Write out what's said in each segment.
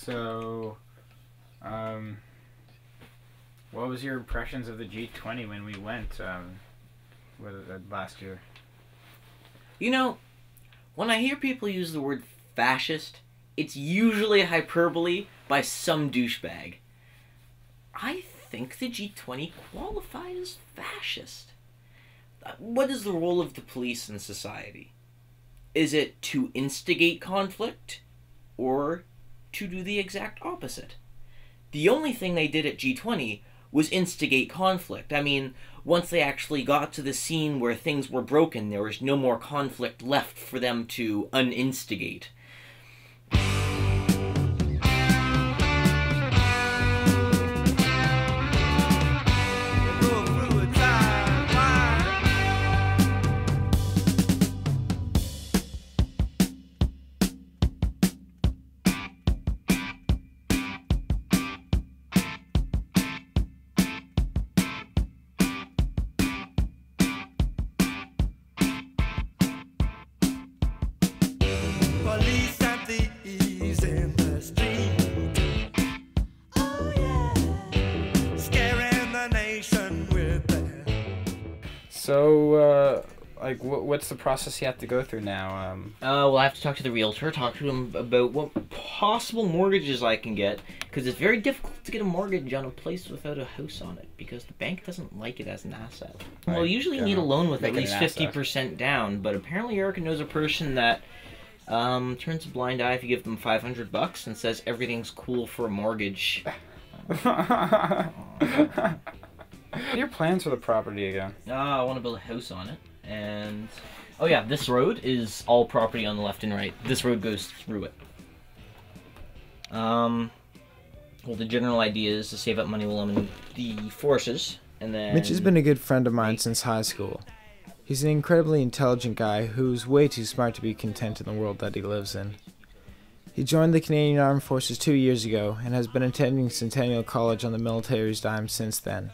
So, what was your impressions of the G20 when we went last year? You know, when I hear people use the word fascist, it's usually a hyperbole by some douchebag. I think the G20 qualified as fascist. What is the role of the police in society? Is it to instigate conflict or to do the exact opposite? The only thing they did at G20 was instigate conflict. I mean, once they actually got to the scene where things were broken, there was no more conflict left for them to uninstigate. So, what's the process you have to go through now? Well, I have to talk to the realtor, talk to him about what possible mortgages I can get, because it's very difficult to get a mortgage on a place without a house on it, because the bank doesn't like it as an asset. Right. Well, usually you need a loan with at least 50% asset. down, but apparently Erica knows a person that turns a blind eye if you give them $500 and says everything's cool for a mortgage. What are your plans for the property again? I want to build a house on it, and oh yeah, this road is all property on the left and right. This road goes through it. Well, the general idea is to save up money while I'm in the forces, and then... Mitch has been a good friend of mine since high school. He's an incredibly intelligent guy who's way too smart to be content in the world that he lives in. He joined the Canadian Armed Forces 2 years ago and has been attending Centennial College on the military's dime since then.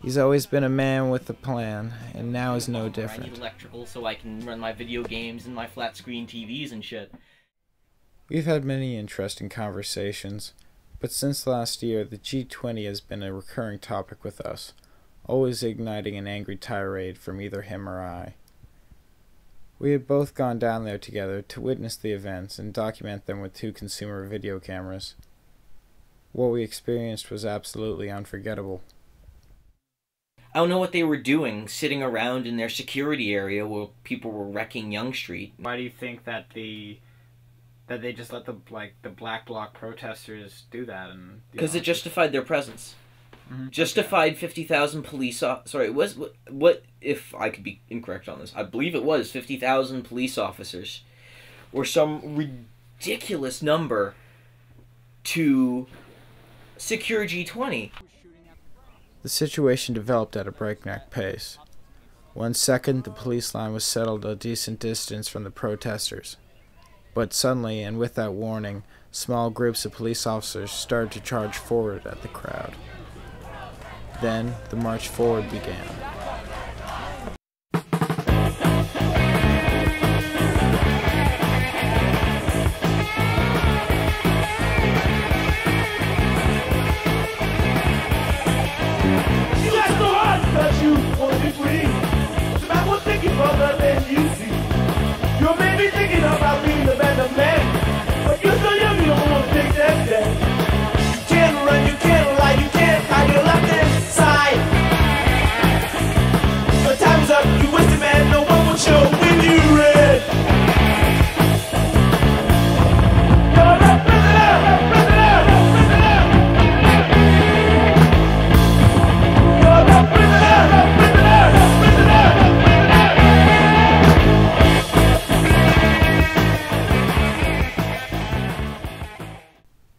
He's always been a man with a plan, and now is no different. I need electrical so I can run my video games and my flat screen TVs and shit. We've had many interesting conversations, but since last year, the G20 has been a recurring topic with us, always igniting an angry tirade from either him or I. We had both gone down there together to witness the events and document them with 2 consumer video cameras. What we experienced was absolutely unforgettable. I don't know what they were doing, sitting around in their security area while people were wrecking Yonge Street. Why do you think that they just let the Black Bloc protesters do that? And because it justified their presence. Mm-hmm. Justified 50,000 police. Sorry, what if I could be incorrect on this? I believe it was 50,000 police officers, or some ridiculous number to secure G20. The situation developed at a breakneck pace. 1 second, the police line was settled a decent distance from the protesters. But suddenly, and without warning, small groups of police officers started to charge forward at the crowd. Then, the march forward began.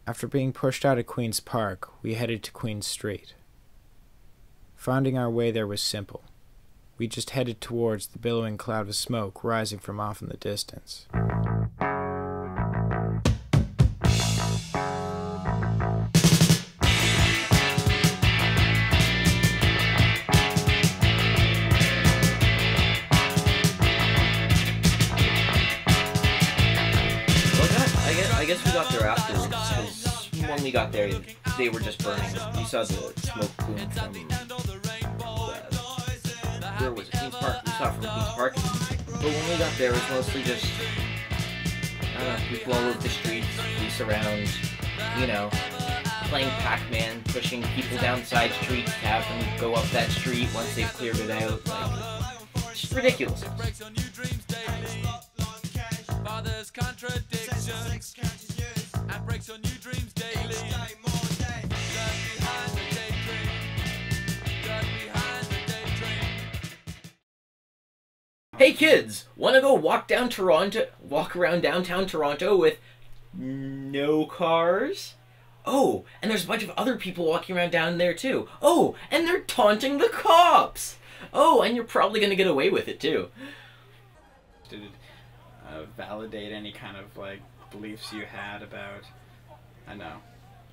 After being pushed out of Queen's Park, we headed to Queen Street. Finding our way there was simple. We just headed towards the billowing cloud of smoke rising from off in the distance. I guess we got there afterwards, because we got there, they were just burning. You saw the smoke plume from where was it? Queen's Park. We saw it from Queen's Park. But when we got there, it was mostly just people all over the streets, police around, you know, playing Pac-Man, pushing people down side streets to have them go up that street once they've cleared it out. Like, just ridiculous. Hey kids, wanna go walk around downtown Toronto with no cars? Oh, and there's a bunch of other people walking around down there too. Oh, and they're taunting the cops. Oh, and you're probably gonna get away with it too. Did it validate any kind of like beliefs you had about, I know,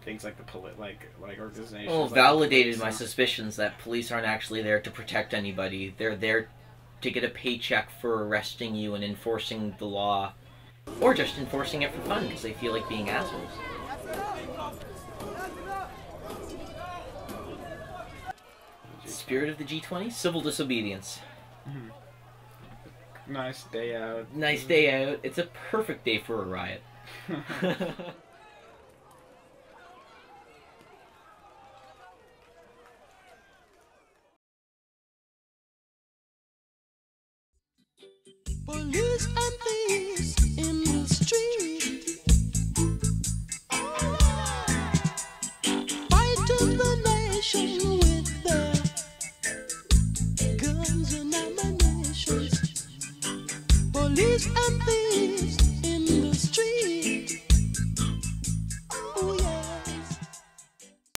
things like the like organizations? Oh, like validated my suspicions that police aren't actually there to protect anybody. They're there to get a paycheck for arresting you and enforcing the law. Or just enforcing it for fun because they feel like being assholes. Spirit of the G20? Civil disobedience. Nice day out. Nice day out. It's a perfect day for a riot. Police and thieves in the street, fighting the nation with their guns and ammunition. Police and thieves